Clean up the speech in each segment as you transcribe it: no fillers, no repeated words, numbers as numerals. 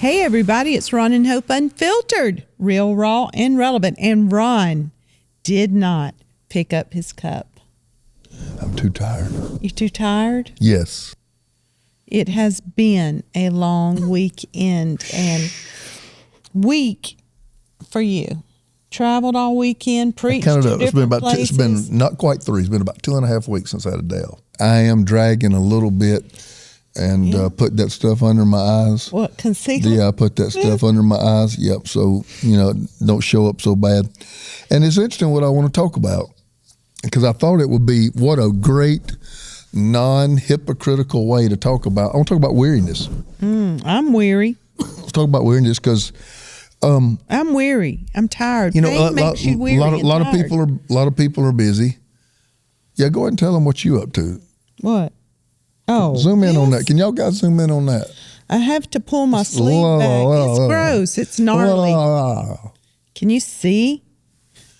Hey, everybody, it's Ron and Hope Unfiltered, real, raw, and relevant. And Ron did not pick up his cup. I'm too tired. You too tired? Yes. It has been a long weekend and week for you. Traveled all weekend, preached to different it's been about places. It's been not quite 3. It's been about 2.5 weeks since I had a day off. I am dragging a little bit and put that stuff under my eyes. What, concealer? Yeah, I put that stuff under my eyes. Yep. So, don't show up so bad. And it's interesting what I want to talk about because I thought it would be what a great non-hypocritical way to talk about. I want to talk about weariness. I'm weary. Let's talk about weariness because I'm weary. I'm tired. Pain makes you weary. A lot of people are busy. Yeah, go ahead and tell them what you up to. What? Oh, zoom in on that. Can y'all guys zoom in on that? I have to pull my sleeve back. It's gross. It's gnarly. Can you see?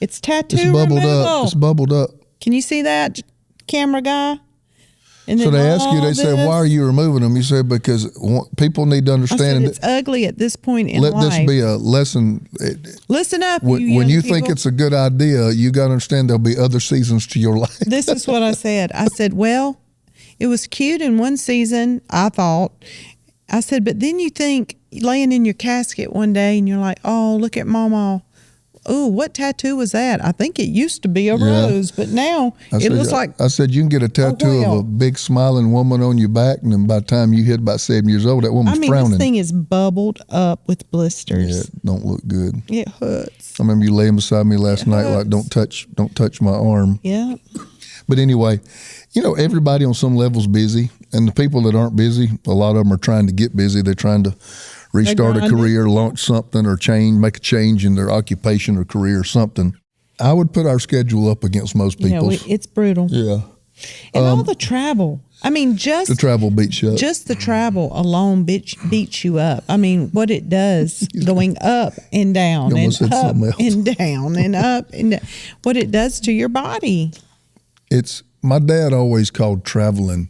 It's tattoo removal. It's bubbled up. Can you see that, camera guy? And so they ask you, they say, why are you removing them? You say, because people need to understand. It's ugly at this point in life. Let this be a lesson. Listen up, when you think it's a good idea, you got to understand there'll be other seasons to your life. This is what I said. I said, well, it was cute in one season, I thought. I said, but then you think laying in your casket one day and you're like, oh, look at Mama. Oh, what tattoo was that? I think it used to be a rose, but now it looks like... I said, you can get a tattoo of a big smiling woman on your back, and then by the time you hit about 7 years old, that woman's frowning. This thing is bubbled up with blisters. Yeah, it don't look good. It hurts. I remember you laying beside me last night like, don't touch my arm. Yeah. But anyway, everybody on some level's busy, and the people that aren't busy, a lot of them are trying to get busy. They're trying to restart a career, launch something, or make a change in their occupation or career or something. I would put our schedule up against most people's. It's brutal. Yeah. And all the travel. Just the travel beats you up. Just the travel alone beats you up. What it does, going up and down and up and down and up and down. What it does to your body. My dad always called traveling.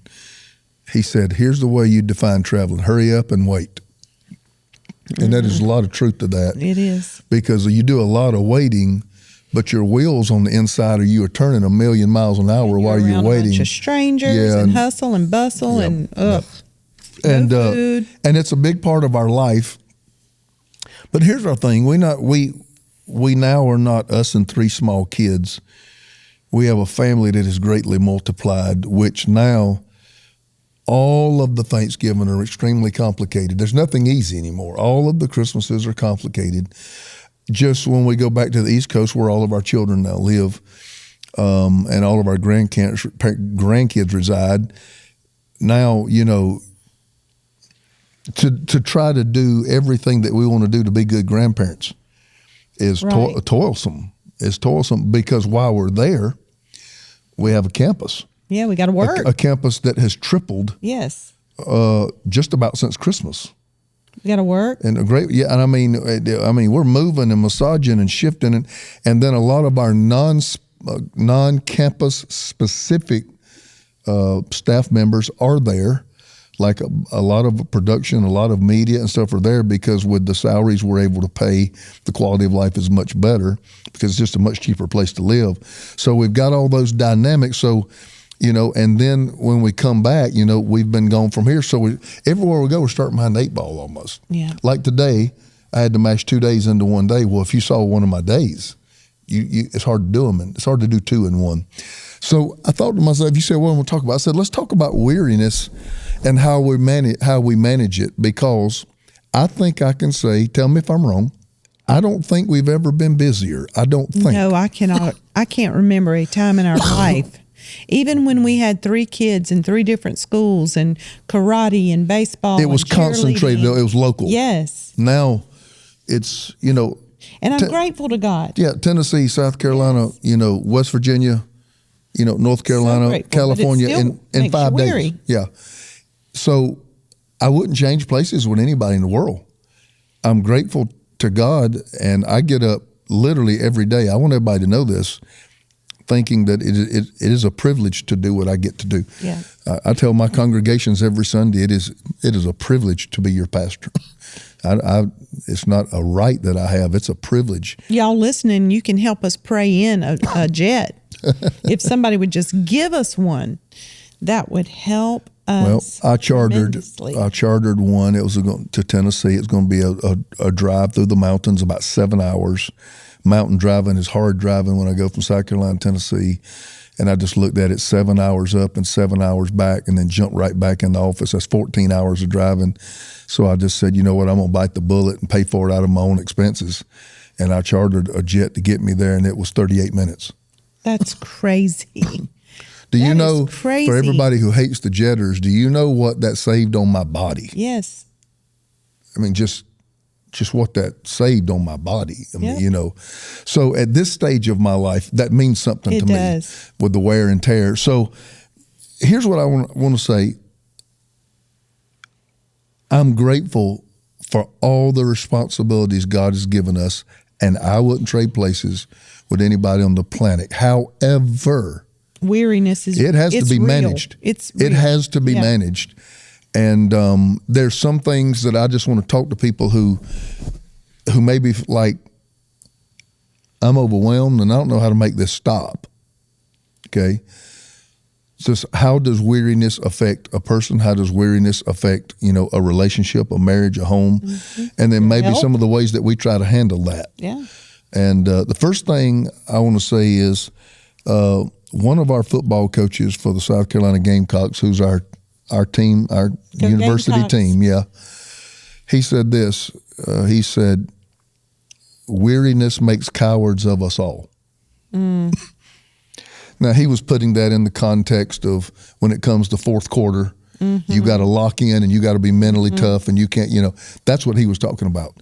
He said, here's the way you define traveling. Hurry up and wait. And that is a lot of truth to that. It is. Because you do a lot of waiting, but your wheels on the inside of you are turning 1,000,000 miles an hour while you're waiting. A bunch of strangers and hustle and bustle and food. And it's a big part of our life. But here's our thing. We now are not us and 3 small kids. We have a family that is greatly multiplied, which now all of the Thanksgiving are extremely complicated. There's nothing easy anymore. All of the Christmases are complicated. Just when we go back to the East Coast where all of our children now live and all of our grandkids reside, now, to try to do everything that we want to do to be good grandparents is toilsome. It's toilsome because while we're there, we have a campus. Yeah, we got to work. A campus that has tripled. Yes. Just about since Christmas. We got to work. And we're moving and massaging and shifting, and then a lot of our non-campus specific staff members are there. Like a lot of production, a lot of media and stuff are there because with the salaries we're able to pay, the quality of life is much better because it's just a much cheaper place to live. So we've got all those dynamics. So, and then when we come back, we've been gone from here. So everywhere we go, we're starting behind the 8 ball almost. Yeah. Like today, I had to mash 2 days into one day. Well, if you saw one of my days, it's hard to do them, and it's hard to do 2 in one. So I thought to myself, you said, what do we talk about? I said, let's talk about weariness and how we manage it, because I think I can say, tell me if I'm wrong, I don't think we've ever been busier. I don't think. No, I cannot. I can't remember a time in our life, even when we had 3 kids in 3 different schools and karate and baseball. It was concentrated. It was local. Yes. Now it's, And I'm grateful to God. Yeah, Tennessee, South Carolina, West Virginia, North Carolina, California in 5 days. Yeah. So I wouldn't change places with anybody in the world. I'm grateful to God, and I get up literally every day. I want everybody to know this, thinking that it is a privilege to do what I get to do. Yeah. I tell my congregations every Sunday, it is a privilege to be your pastor. It's not a right that I have. It's a privilege. Y'all listening, you can help us pray in a jet. If somebody would just give us one, that would help us. Well, I chartered one. It was to Tennessee. It's going to be a drive through the mountains, about 7 hours. Mountain driving is hard driving when I go from South Carolina to Tennessee. And I just looked at it, 7 hours up and 7 hours back, and then jumped right back in the office. That's 14 hours of driving. So I just said, you know what, I'm going to bite the bullet and pay for it out of my own expenses. And I chartered a jet to get me there, and it was 38 minutes. That's crazy. Do you know, crazy. For everybody who hates the jetters, do you know what that saved on my body? Yes. I mean, just what that saved on my body. I mean, Yep. you know. So at this stage of my life, that means something to me with the wear and tear. So here's what I want to say. I'm grateful for all the responsibilities God has given us, and I wouldn't trade places with anybody on the planet. However, weariness is it has to be real. managed. It has to be managed. And there's some things that I just want to talk to people who maybe like, I'm overwhelmed and I don't know how to make this stop. Okay. Just how does weariness affect a person? How does weariness affect, a relationship, a marriage, a home? Mm-hmm. And then maybe some of the ways that we try to handle that. Yeah. And the first thing I want to say is one of our football coaches for the South Carolina Gamecocks, who's our team, our university Gamecocks. team, he said this. He said, weariness makes cowards of us all. Mm. Now, he was putting that in the context of when it comes to fourth quarter, mm-hmm. you got to lock in and you got to be mentally mm-hmm. tough and you can't, that's what he was talking about.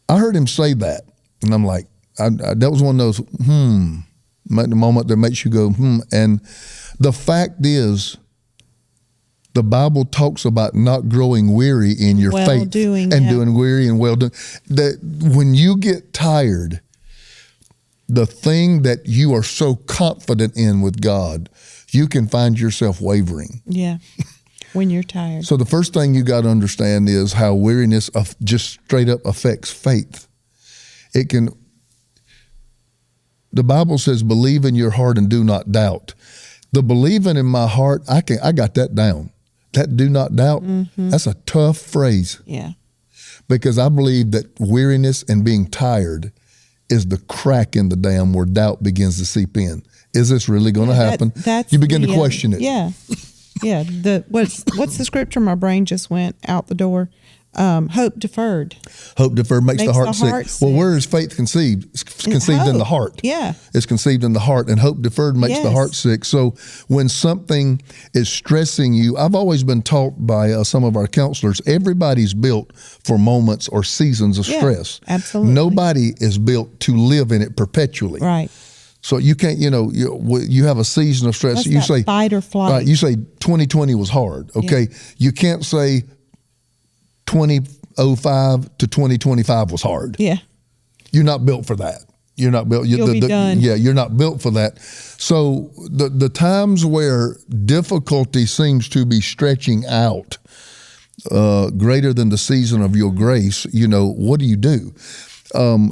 I heard him say that, and I'm like, that was one of those, the moment that makes you go, And the fact is, the Bible talks about not growing weary in your faith doing weary and well doing. That when you get tired, the thing that you are so confident in with God, you can find yourself wavering. Yeah, when you're tired. So the first thing you got to understand is how weariness just straight up affects faith. The Bible says, believe in your heart and do not doubt. The believing in my heart, I got that down. That do not doubt, mm-hmm. that's a tough phrase. Yeah. Because I believe that weariness and being tired is the crack in the dam where doubt begins to seep in. Is this really going to happen? You begin to question it. Yeah. Yeah. What's the scripture? My brain just went out the door. Hope deferred. Hope deferred makes the heart sick. Well, where is faith conceived? It's conceived in the heart. Yeah. It's conceived in the heart, and hope deferred makes the heart sick. So when something is stressing you, I've always been taught by some of our counselors, everybody's built for moments or seasons of stress. Absolutely. Nobody is built to live in it perpetually. Right. So you can't, you have a season of stress. That's you that say fight or flight. Right, you say 2020 was hard. Okay. Yeah. You can't say 2005 to 2025 was hard. Yeah. You're not built for that. You're not built. You'll be done. Yeah, you're not built for that. So the times where difficulty seems to be stretching out greater than the season of your grace, what do you do?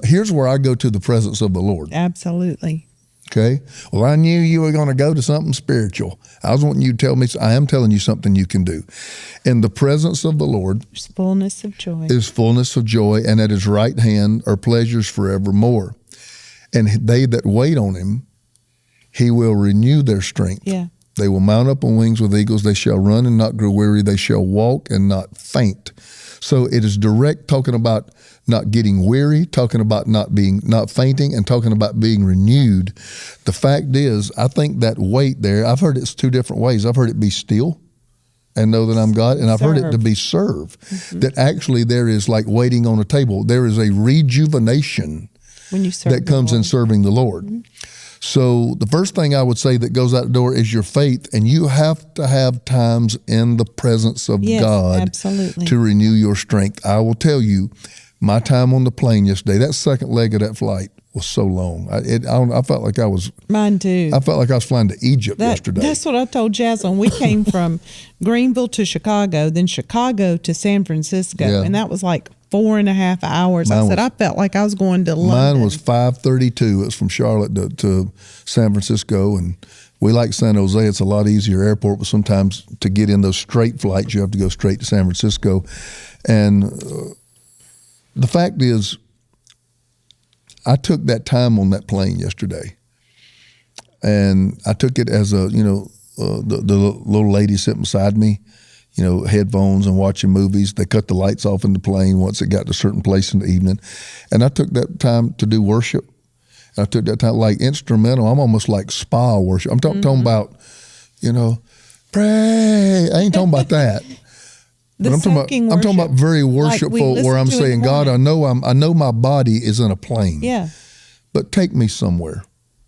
Here's where I go to the presence of the Lord. Absolutely. Okay. Well, I knew you were going to go to something spiritual. I was wanting you to tell me. I am telling you something you can do. In the presence of the Lord, there's fullness of joy. Is fullness of joy, and at his right hand are pleasures forevermore. And they that wait on him, he will renew their strength. Yeah. They will mount up on wings with eagles. They shall run and not grow weary. They shall walk and not faint. So it is direct, talking about not getting weary, talking about not fainting, and talking about being renewed. The fact is, I think that wait there, I've heard it's two different ways. I've heard it be still and know that I'm God, and I've heard it to be serve. Mm-hmm. That actually there is like waiting on a table. There is a rejuvenation when you serve that comes in serving the Lord. Mm-hmm. So the first thing I would say that goes out the door is your faith, and you have to have times in the presence of God absolutely. To renew your strength. I will tell you, my time on the plane yesterday, that second leg of that flight was so long. I felt like I was. Mine too. I felt like I was flying to Egypt yesterday. That's what I told Jaslyn. We came from Greenville to Chicago, then Chicago to San Francisco, and that was like 4.5 hours. I felt like I was going to London. Mine was 5:32. It was from Charlotte to San Francisco, and we like San Jose. It's a lot easier airport, but sometimes to get in those straight flights, you have to go straight to San Francisco. And the fact is, I took that time on that plane yesterday, and I took it as the little lady sitting beside me, headphones and watching movies. They cut the lights off in the plane once it got to a certain place in the evening. And I took that time to do worship. I took that time, like instrumental. I'm almost like spa worship. I'm talking about, pray. I ain't talking about that. But I'm talking about very worshipful, where I'm saying, God, I know my body is in a plane. Yeah. But take me somewhere.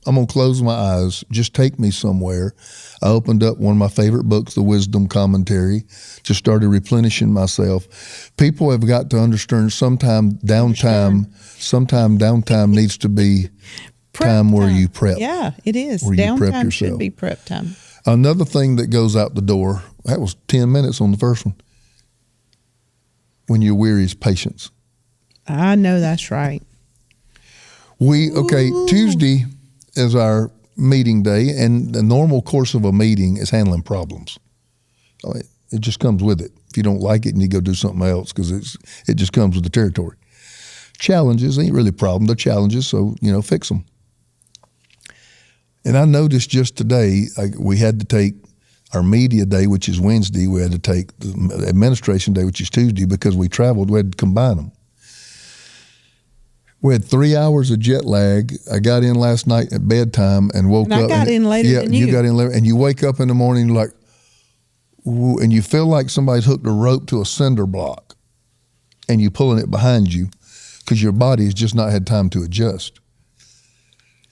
I'm going to close my eyes. Just take me somewhere. I opened up one of my favorite books, The Wisdom Commentary, just started replenishing myself. People have got to understand sometime downtime needs to be prep time where you prep. Yeah, it is. Where you prep Downtime yourself. should be prep time. Another thing that goes out the door, that was 10 minutes on the first one, when you're weary, is patience. I know that's right. Tuesday is our meeting day, and the normal course of a meeting is handling problems. It just comes with it. If you don't like it, and you go do something else, because it just comes with the territory. Challenges ain't really a problem. They're challenges, so fix them. And I noticed just today, we had to take our media day, which is Wednesday. We had to take the administration day, which is Tuesday, because we traveled. We had to combine them. We had 3 hours of jet lag. I got in last night at bedtime and woke up. I got in later than you. You got in later, and you wake up in the morning like, ooh, and you feel like somebody's hooked a rope to a cinder block, and you pulling it behind you because your body has just not had time to adjust.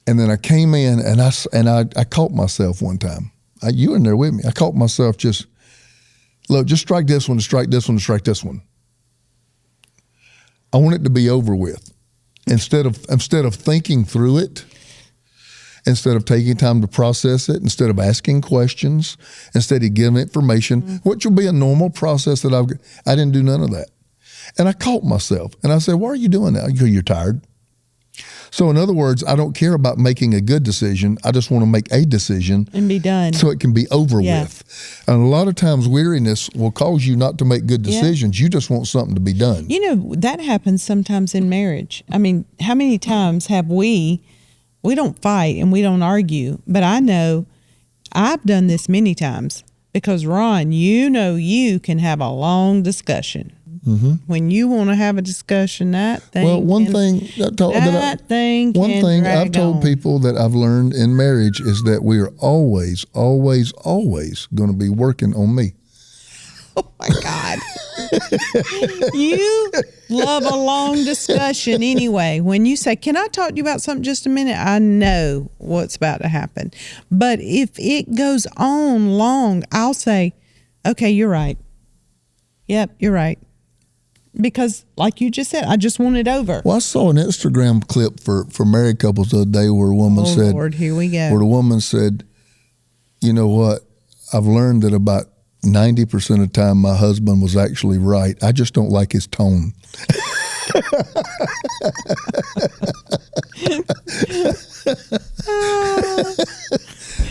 And then I came in and I caught myself one time. You were in there with me. I caught myself just strike this one, strike this one, strike this one. I want it to be over with. Instead of thinking through it, instead of taking time to process it, instead of asking questions, instead of giving information, which will be a normal process that I didn't do none of that. And I caught myself and I said, why are you doing that? You're tired. So in other words, I don't care about making a good decision. I just want to make a decision and be done, so it can be over with. And a lot of times weariness will cause you not to make good decisions. You just want something to be done. That happens sometimes in marriage. I mean, how many times have we don't fight and we don't argue, but I know I've done this many times because Ron, you can have a long discussion. Mm-hmm. When you want to have a discussion, that thing. Well, one thing I've told people that I've learned in marriage is that we are always, always, always going to be working on me. Oh my God. You love a long discussion anyway. When you say, can I talk to you about something just a minute? I know what's about to happen. But if it goes on long, I'll say, okay, you're right. Yep, you're right. Because like you just said, I just want it over. Well, I saw an Instagram clip for married couples the other day where a woman said, Lord, here we go. Where the woman said, you know what, I've learned that about 90% of the time my husband was actually right. I just don't like his tone.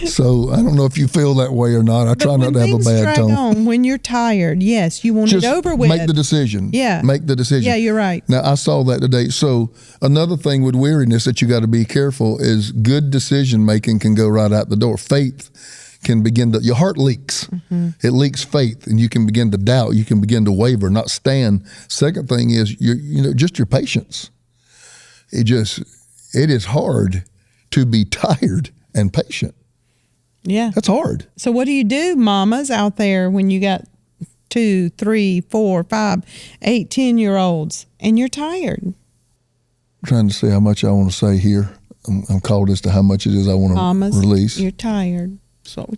So I don't know if you feel that way or not. I try not to have a bad tone. When you're tired, yes, you want just it over with. Make the decision. Yeah. Make the decision. Yeah, you're right. Now, I saw that today. So another thing with weariness that you got to be careful is good decision making can go right out the door. Faith can begin your heart leaks. Mm-hmm. It leaks faith, and you can begin to doubt. You can begin to waver, not stand. Second thing is just your patience. It is hard to be tired and patient. Yeah. That's hard. So what do you do, mamas out there, when you got 2, 3, 4, 5, 8, 10-year-olds and you're tired? I'm trying to say how much I want to say here. I'm called as to how much it is I want to mamas, release. You're tired. So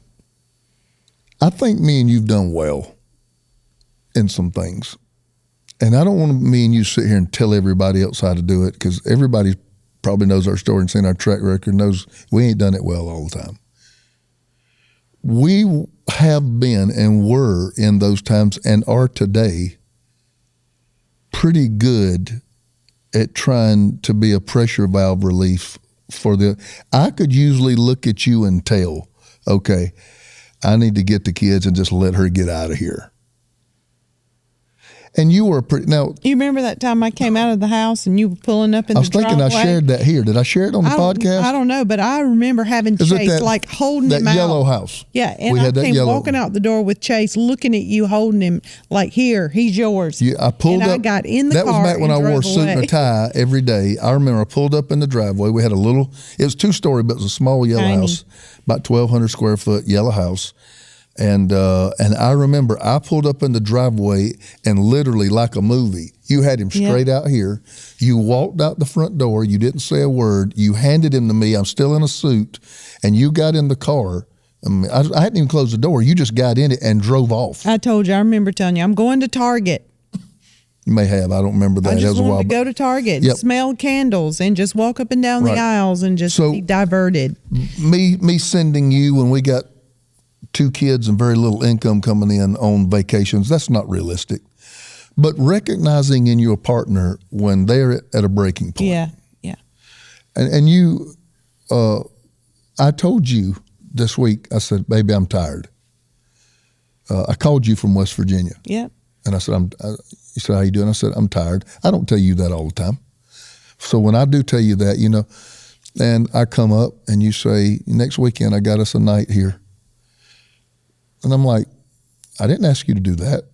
I think me and you've done well in some things. And I don't want me and you sit here and tell everybody else how to do it, because everybody probably knows our story and seen our track record, knows we ain't done it well all the time. We have been and were in those times and are today pretty good at trying to be a pressure valve relief I could usually look at you and tell, okay, I need to get the kids and just let her get out of here. And you were now. You remember that time I came out of the house and you were pulling up in the driveway? I was thinking I shared that here. Did I share it on the podcast? I don't know, but I remember having Chase like holding him out. That yellow house. Yeah, and I came walking out the door with Chase, looking at you, holding him like, here, he's yours. Yeah, I pulled up. I got in the car. That was back when I wore a suit and a tie every day. I remember I pulled up in the driveway. We had it was 2-story, but it was a small yellow house, about 1,200 square foot yellow house. And I remember I pulled up in the driveway and literally like a movie, you had him straight out here. You walked out the front door. You didn't say a word. You handed him to me. I'm still in a suit. And you got in the car. I hadn't even closed the door. You just got in it and drove off. I told you. I remember telling you, I'm going to Target. You may have. I don't remember that. I just wanted to go to Target, smell candles, and just walk up and down the aisles and just be diverted. Me sending you when we got 2 kids and very little income coming in on vacations, that's not realistic. But recognizing in your partner when they're at a breaking point. Yeah. And you, I told you this week, I said, baby, I'm tired. I called you from West Virginia. Yeah. And I said, you said, how you doing? I said, I'm tired. I don't tell you that all the time. So when I do tell you that, and I come up and you say, next weekend I got us a night here. And I'm like, I didn't ask you to do that.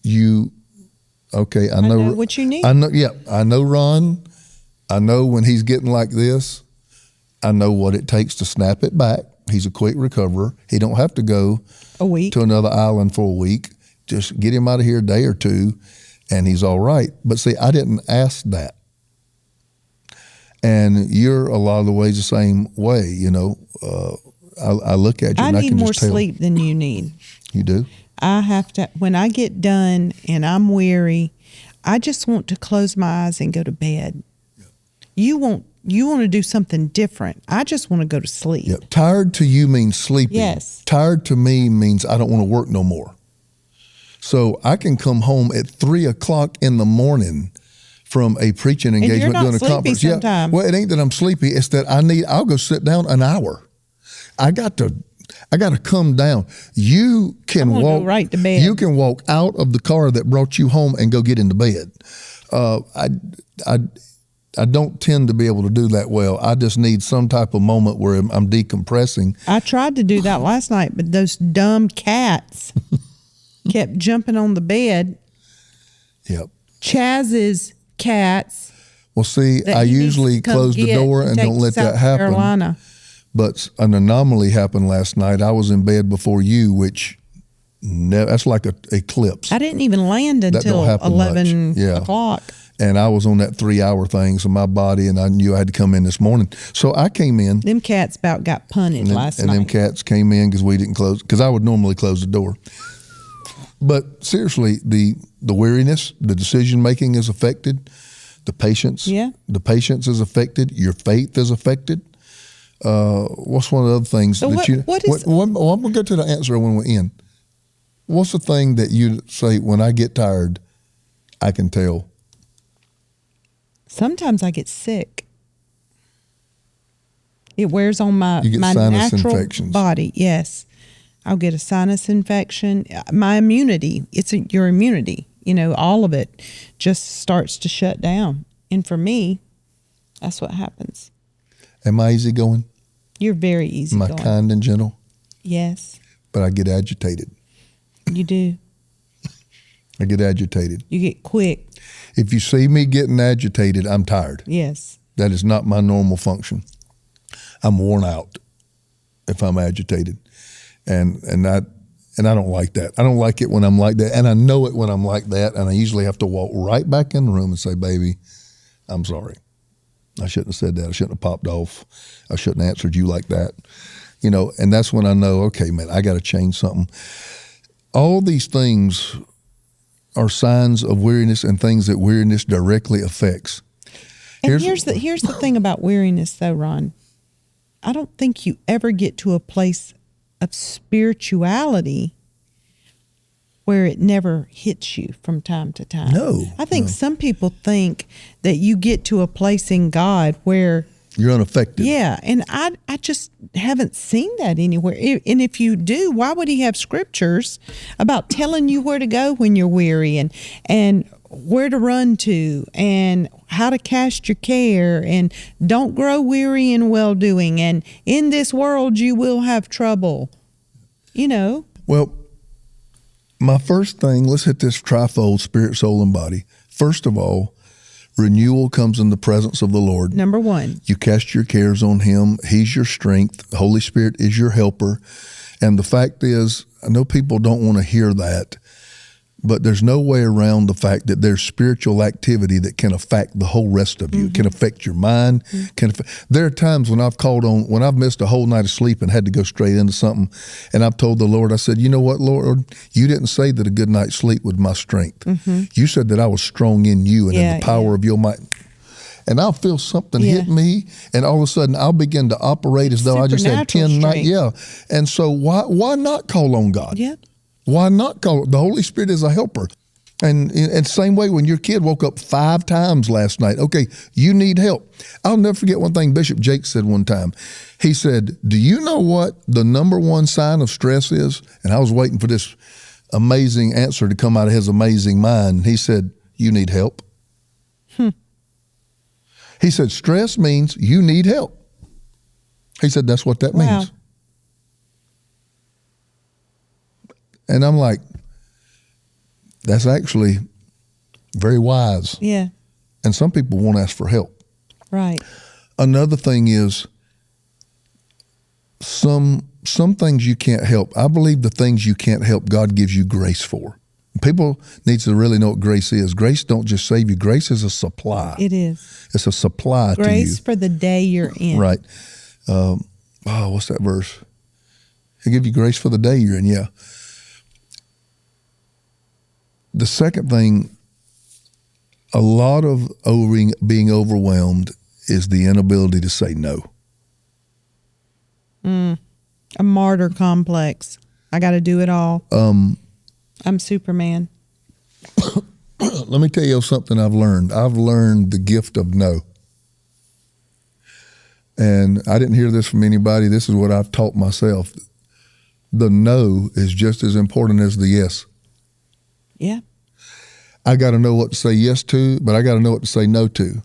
I know what you need. I know Ron. I know when he's getting like this, I know what it takes to snap it back. He's a quick recoverer. He don't have to go a week to another island for a week. Just get him out of here a day or two and he's all right. But see, I didn't ask that. And you're a lot of the ways the same way, I look at you and I can just tell. I need more sleep than you need. You do? I have to, when I get done and I'm weary, I just want to close my eyes and go to bed. Yeah. You want to do something different. I just want to go to sleep. Yeah. Tired to you means sleepy. Yes. Tired to me means I don't want to work no more. So I can come home at 3:00 in the morning from a preaching engagement doing a conference. Sometimes. Yeah. Well, it ain't that I'm sleepy. It's that I'll go sit down an hour. I got to come down. You can walk go right to bed. You can walk out of the car that brought you home and go get into bed. I don't tend to be able to do that well. I just need some type of moment where I'm decompressing. I tried to do that last night, but those dumb cats kept jumping on the bed. Yep. Chaz's cats. Well, see, I usually close the door and don't let that happen. Carolina. But an anomaly happened last night. I was in bed before you, which that's like an eclipse. I didn't even land until 11 o'clock. And I was on that 3-hour thing, so my body, and I knew I had to come in this morning. So I came in. Them cats about got punted last night. And them cats came in because we didn't close, because I would normally close the door. But seriously, the weariness, the decision-making is affected. The patience. Yeah. The patience is affected. Your faith is affected. What's one of the other things so that I'm going to get to the answer when we end. What's the thing that you say, when I get tired, I can tell? Sometimes I get sick. It wears on my natural infections. Body. Yes. I'll get a sinus infection. My immunity, your immunity, all of it just starts to shut down. And for me, that's what happens. Am I easygoing? You're very easygoing. Am I kind and gentle? Yes. But I get agitated. You do. I get agitated. You get quick. If you see me getting agitated, I'm tired. Yes. That is not my normal function. I'm worn out if I'm agitated. And I don't like that. I don't like it when I'm like that. And I know it when I'm like that. And I usually have to walk right back in the room and say, baby, I'm sorry. I shouldn't have said that. I shouldn't have popped off. I shouldn't have answered you like that. And that's when I know, okay, man, I got to change something. All these things are signs of weariness and things that weariness directly affects. And here's the thing about weariness, though, Ron. I don't think you ever get to a place of spirituality where it never hits you from time to time. No, I think no. some people think that you get to a place in God where You're unaffected. yeah, and I just haven't seen that anywhere. And if you do, why would he have scriptures about telling you where to go when you're weary and where to run to and how to cast your care and don't grow weary in well-doing and in this world you will have trouble, you know? Well, my first thing, let's hit this trifold, spirit, soul, and body. First of all, renewal comes in the presence of the Lord. Number one. You cast your cares on him. He's your strength. The Holy Spirit is your helper. And the fact is, I know people don't want to hear that, but there's no way around the fact that there's spiritual activity that can affect the whole rest of you. It can affect your mind. There are times when when I've missed a whole night of sleep and had to go straight into something, and I've told the Lord, I said, you know what, Lord, you didn't say that a good night's sleep was my strength. You said that I was strong in you and in the power of your might. And I'll feel something hit me, and all of a sudden I'll begin to operate as though I just had 10 nights. Yeah. And so why not call on God? Yeah. Why not call? The Holy Spirit is a helper. And same way when your kid woke up 5 times last night, okay, you need help. I'll never forget one thing Bishop Jake said one time. He said, do you know what the number one sign of stress is? And I was waiting for this amazing answer to come out of his amazing mind. He said, you need help. He said, stress means you need help. He said, that's what that means. And I'm like, that's actually very wise. Yeah. And some people won't ask for help. Right. Another thing is some things you can't help. I believe the things you can't help, God gives you grace for. People need to really know what grace is. Grace don't just save you. Grace is a supply. It is. It's a supply to you. Grace for the day you're in. Right. What's that verse? He'll give you grace for the day you're in. Yeah. The second thing, a lot of being overwhelmed is the inability to say no. A martyr complex. I got to do it all. I'm Superman. Let me tell you something I've learned. I've learned the gift of no. And I didn't hear this from anybody. This is what I've taught myself. The no is just as important as the yes. Yeah. I got to know what to say yes to, but I got to know what to say no to.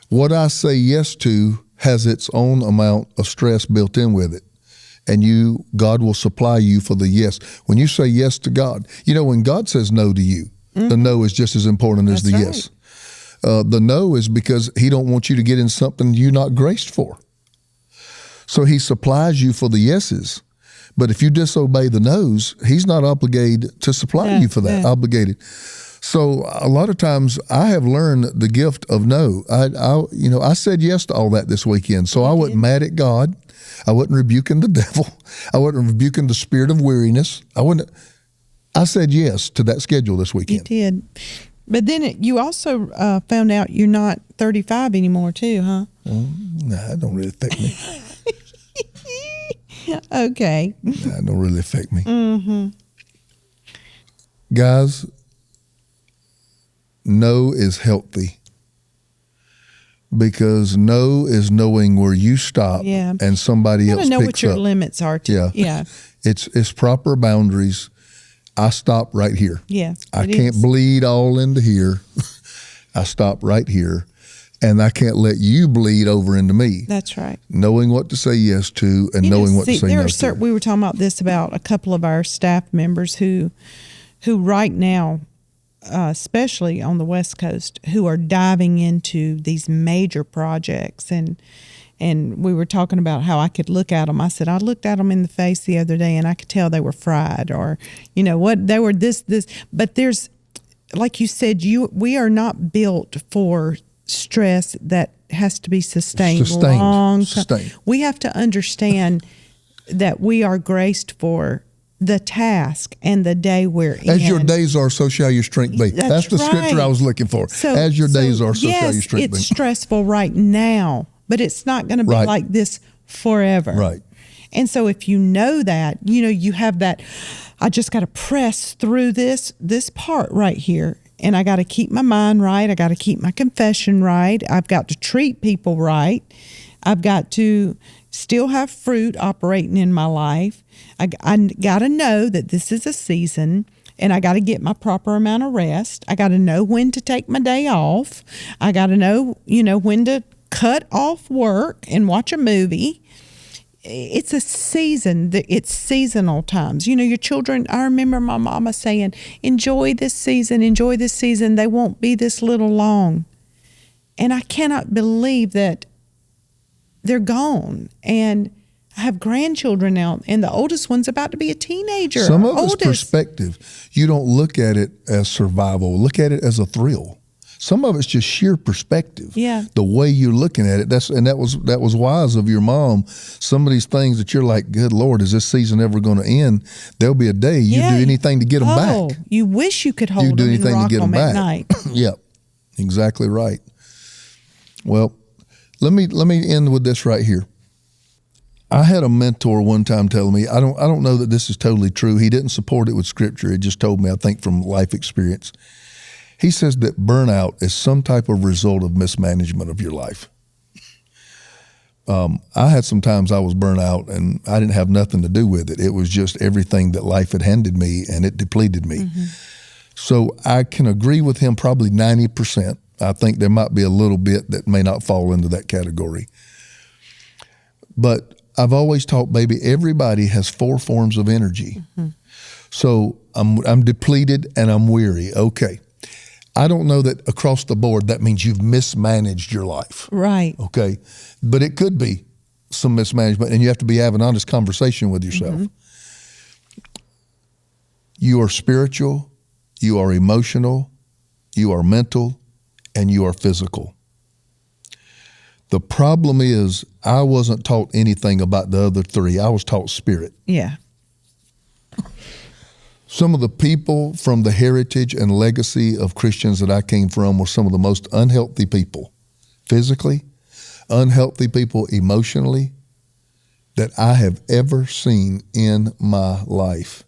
What I say yes to has its own amount of stress built in with it. And God will supply you for the yes. When you say yes to God, when God says no to you, the no is just as important as the yes. The no is because he don't want you to get in something you're not graced for. So he supplies you for the yeses. But if you disobey the no's, he's not obligated to supply you for that, obligated. So a lot of times I have learned the gift of no. I said yes to all that this weekend. So I wasn't mad at God. I wasn't rebuking the devil. I wasn't rebuking the spirit of weariness. I said yes to that schedule this weekend. You did. But then you also found out you're not 35 anymore too, huh? Nah, it don't really affect me. Okay. Nah, it don't really affect me. Guys, no is healthy. Because no is knowing where you stop and somebody else picks up. You know what your limits are too. Yeah. It's proper boundaries. I stop right here. Yeah. I can't bleed all into here. I stop right here. And I can't let you bleed over into me. That's right. Knowing what to say yes to and knowing what to say no to. We were talking about this about a couple of our staff members who right now, especially on the West Coast, who are diving into these major projects. And we were talking about how I could look at them. I said, I looked at them in the face the other day and I could tell they were fried or, what they were this. But there's, like you said, we are not built for stress that has to be sustained. Long time. We have to understand that we are graced for the task and the day we're in. As your days are, so shall your strength be. That's the scripture I was looking for. As your days are, so shall your strength be. It's stressful right now, but it's not going to be like this forever. Right. And so if you know that, you have that, I just got to press through this part right here. And I got to keep my mind right. I got to keep my confession right. I've got to treat people right. I've got to still have fruit operating in my life. I got to know that this is a season, and I got to get my proper amount of rest. I got to know when to take my day off. I got to know, when to cut off work and watch a movie. It's a season. It's seasonal times. Your children, I remember my mama saying, enjoy this season. They won't be this little long. And I cannot believe that they're gone. And I have grandchildren now, and the oldest one's about to be a teenager. Some of it's perspective. You don't look at it as survival. Look at it as a thrill. Some of it's just sheer perspective. Yeah. The way you're looking at it. That was wise of your mom. Some of these things that you're like, good Lord, is this season ever going to end? There'll be a day you do anything to get them back. You wish you could hold them and rock them at night. Yep, exactly right. Well, let me end with this right here. I had a mentor one time telling me, I don't know that this is totally true. He didn't support it with scripture. It just told me, I think, from life experience. He says that burnout is some type of result of mismanagement of your life. I had some times I was burnt out and I didn't have nothing to do with it. It was just everything that life had handed me, and it depleted me. Mm-hmm. So I can agree with him probably 90%. I think there might be a little bit that may not fall into that category. But I've always taught, baby, everybody has 4 forms of energy. Mm-hmm. So I'm depleted and I'm weary. Okay. I don't know that across the board that means you've mismanaged your life. Right. Okay. But it could be some mismanagement, and you have to be having an honest conversation with yourself. Mm-hmm. You are spiritual, you are emotional, you are mental, and you are physical. The problem is I wasn't taught anything about the other 3. I was taught spirit. Yeah. Some of the people from the heritage and legacy of Christians that I came from were some of the most unhealthy people, physically, unhealthy people emotionally, that I have ever seen in my life.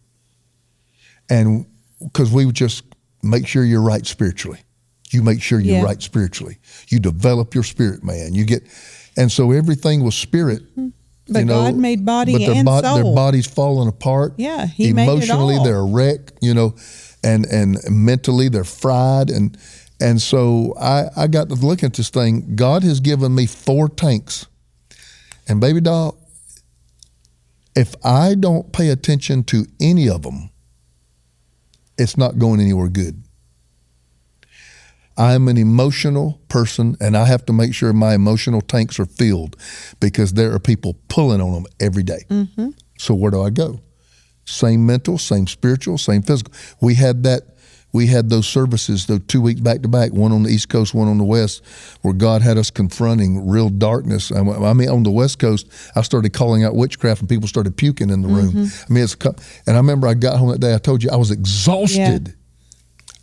And because we would just make sure you're right spiritually. You make sure you're right spiritually. You develop your spirit, man. And so everything was spirit. Mm-hmm. But God made body and soul. Their body's falling apart. Yeah, He made it all. Emotionally, they're a wreck, and mentally they're fried. And so I got to look at this thing. God has given me 4 tanks. And baby doll, if I don't pay attention to any of them, it's not going anywhere good. I'm an emotional person, and I have to make sure my emotional tanks are filled, because there are people pulling on them every day. Mm-hmm. So where do I go? Same mental, same spiritual, same physical. We had those services, those 2 weeks back to back, one on the East Coast, one on the West, where God had us confronting real darkness. I mean, on the West Coast, I started calling out witchcraft, and people started puking in the room. Mm-hmm. I mean, and I remember I got home that day. I told you I was exhausted. Yeah.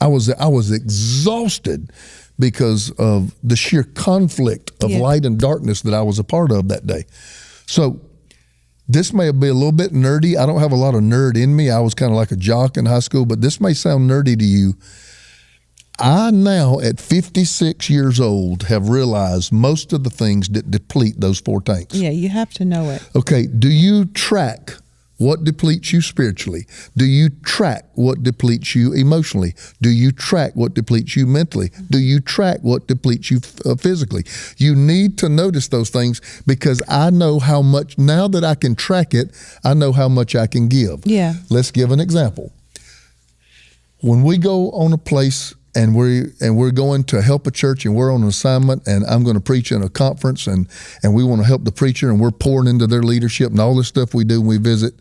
I was exhausted because of the sheer conflict of light and darkness that I was a part of that day. So this may be a little bit nerdy. I don't have a lot of nerd in me. I was kind of like a jock in high school, but this may sound nerdy to you. I now, at 56 years old, have realized most of the things that deplete those 4 tanks. Yeah, you have to know it. Okay, do you track what depletes you spiritually? Do you track what depletes you emotionally? Do you track what depletes you mentally? Do you track what depletes you physically? You need to notice those things, because I know how much, now that I can track it, I know how much I can give. Yeah. Let's give an example. When we go on a place and we're going to help a church, and we're on an assignment, and I'm going to preach in a conference, and we want to help the preacher, and we're pouring into their leadership and all this stuff we do when we visit,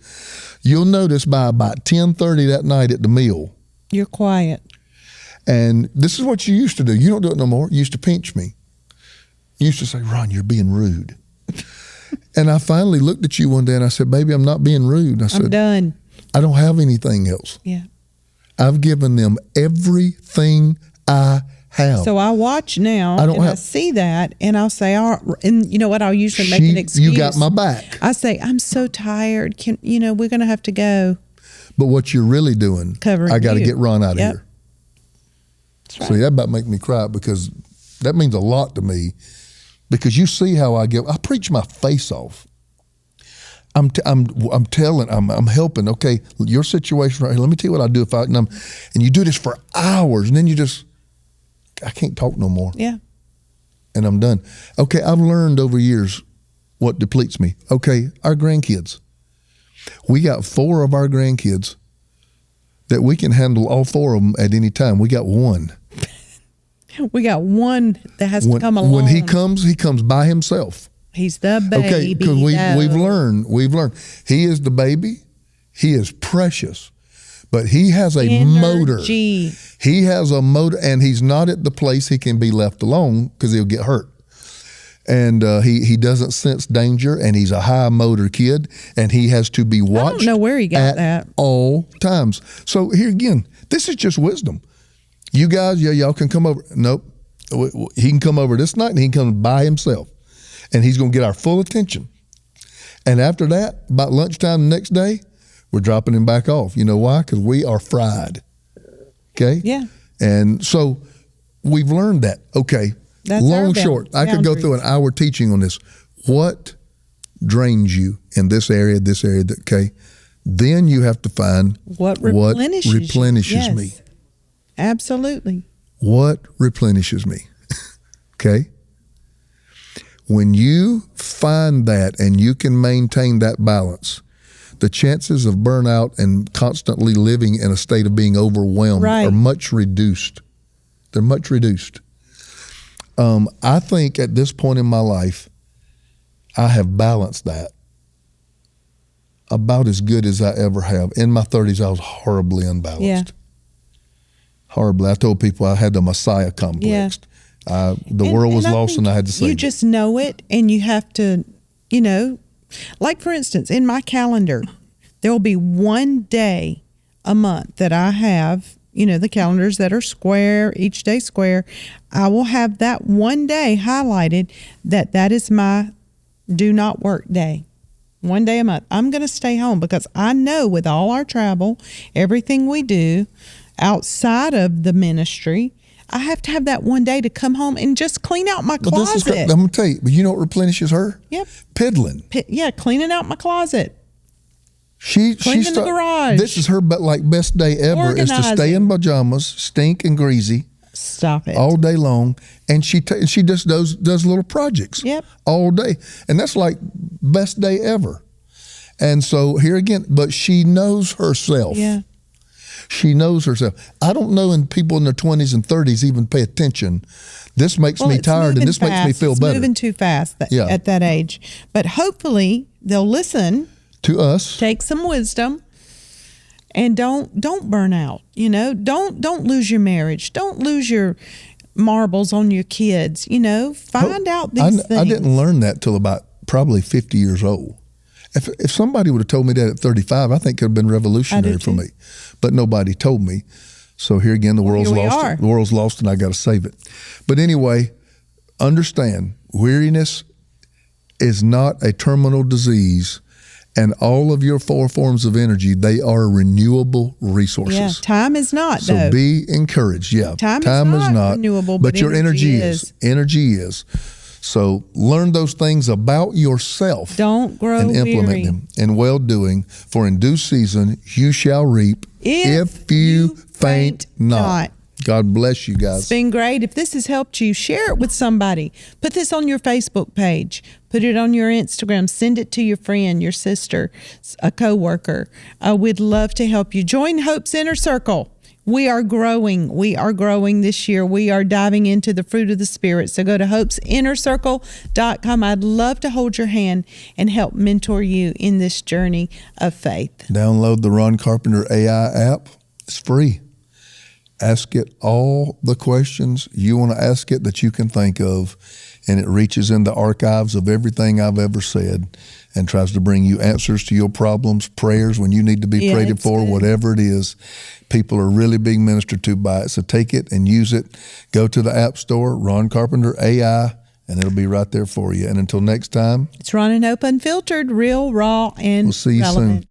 you'll notice by about 10:30 that night at the meal, you're quiet. And this is what you used to do. You don't do it no more. You used to pinch me. You used to say, Ron, you're being rude. And I finally looked at you one day and I said, baby, I'm not being rude. I said, I'm done. I don't have anything else. Yeah. I've given them everything I How? So I watch now, I see that, and I'll say, and you know what? I'll usually make an excuse. You got my back. I say, I'm so tired. We're going to have to go. But what you're really doing, I got to get Ron out of here. That's right. See, that about make me cry because that means a lot to me. Because you see how I preach my face off. I'm helping. Okay, your situation right here. Let me tell you what I do and you do this for hours, and then I can't talk no more. Yeah. And I'm done. Okay, I've learned over years what depletes me. Okay, our grandkids. We got 4 of our grandkids that we can handle all 4 of them at any time. We got 1. We got 1 that has to come along. When he comes by himself. He's the baby. Okay, because we've learned. He is the baby. He is precious. But he has a motor. He has a motor, and he's not at the place he can be left alone because he'll get hurt. And he doesn't sense danger, and he's a high motor kid, and he has to be watched. I don't know where he got that. All times. So here again, this is just wisdom. You guys, y'all can come over. Nope. He can come over this night, and he can come by himself. And he's going to get our full attention. And after that, about lunchtime the next day, we're dropping him back off. You know why? Because we are fried. Okay? Yeah. And so we've learned that. Okay. That's long, short. I could go through an hour teaching on this. What drains you in this area, okay? Then you have to find what replenishes me. Absolutely. What replenishes me? Okay? When you find that and you can maintain that balance, the chances of burnout and constantly living in a state of being overwhelmed are much reduced. They're much reduced. I think at this point in my life, I have balanced that about as good as I ever have. In my 30s, I was horribly unbalanced. Yeah. Horribly. I told people I had the Messiah complex. Yeah. The world was lost and I had to save it. You just know it, and you have to, like for instance, in my calendar, there will be one day a month that I have, the calendars that are square, each day square. I will have that one day highlighted that is my do not work day. One day a month. I'm going to stay home because I know with all our travel, everything we do outside of the ministry, I have to have that one day to come home and just clean out my closet. I'm going to tell you, but you know what replenishes her? Yep. Piddling. Cleaning out my closet. Cleaning the garage. This is her best day ever is to stay in pajamas, stink and greasy. Stop it. All day long. And she just does little projects. Yep. All day. And that's like best day ever. And so here again, but she knows herself. Yeah. She knows herself. I don't know when people in their 20s and 30s even pay attention. This makes me tired and this makes me feel better. It's moving too fast at that age. But hopefully they'll listen to us. Take some wisdom and don't burn out. Don't lose your marriage. Don't lose your marbles on your kids. Find out these things. I didn't learn that till about probably 50 years old. If somebody would have told me that at 35, I think it could have been revolutionary for me. But nobody told me. So here again, the world's lost. The world's lost, and I got to save it. But anyway, understand, weariness is not a terminal disease, and all of your 4 forms of energy, they are renewable resources. Yeah, time is not, so though. Be encouraged. Yeah, time is not renewable, but your energy is. Energy is. So learn those things about yourself. Don't grow and implement weary. them in well-doing. For in due season you shall reap if you faint not. God bless you guys. It's been great. If this has helped you, share it with somebody. Put this on your Facebook page. Put it on your Instagram. Send it to your friend, your sister, a coworker. We'd love to help you. Join Hope's Inner Circle. We are growing. We are growing this year. We are diving into the fruit of the Spirit. So go to hopesinnercircle.com. I'd love to hold your hand and help mentor you in this journey of faith. Download the Ron Carpenter AI app. It's free. Ask it all the questions you want to ask it that you can think of, and it reaches in the archives of everything I've ever said, and tries to bring you answers to your problems, prayers when you need to be prayed for, good. whatever it is. People are really being ministered to by it. So take it and use it. Go to the App Store, Ron Carpenter AI, and it'll be right there for you. And until next time, It's Ron and Hope Unfiltered, real, raw, and we'll see you relevant. soon.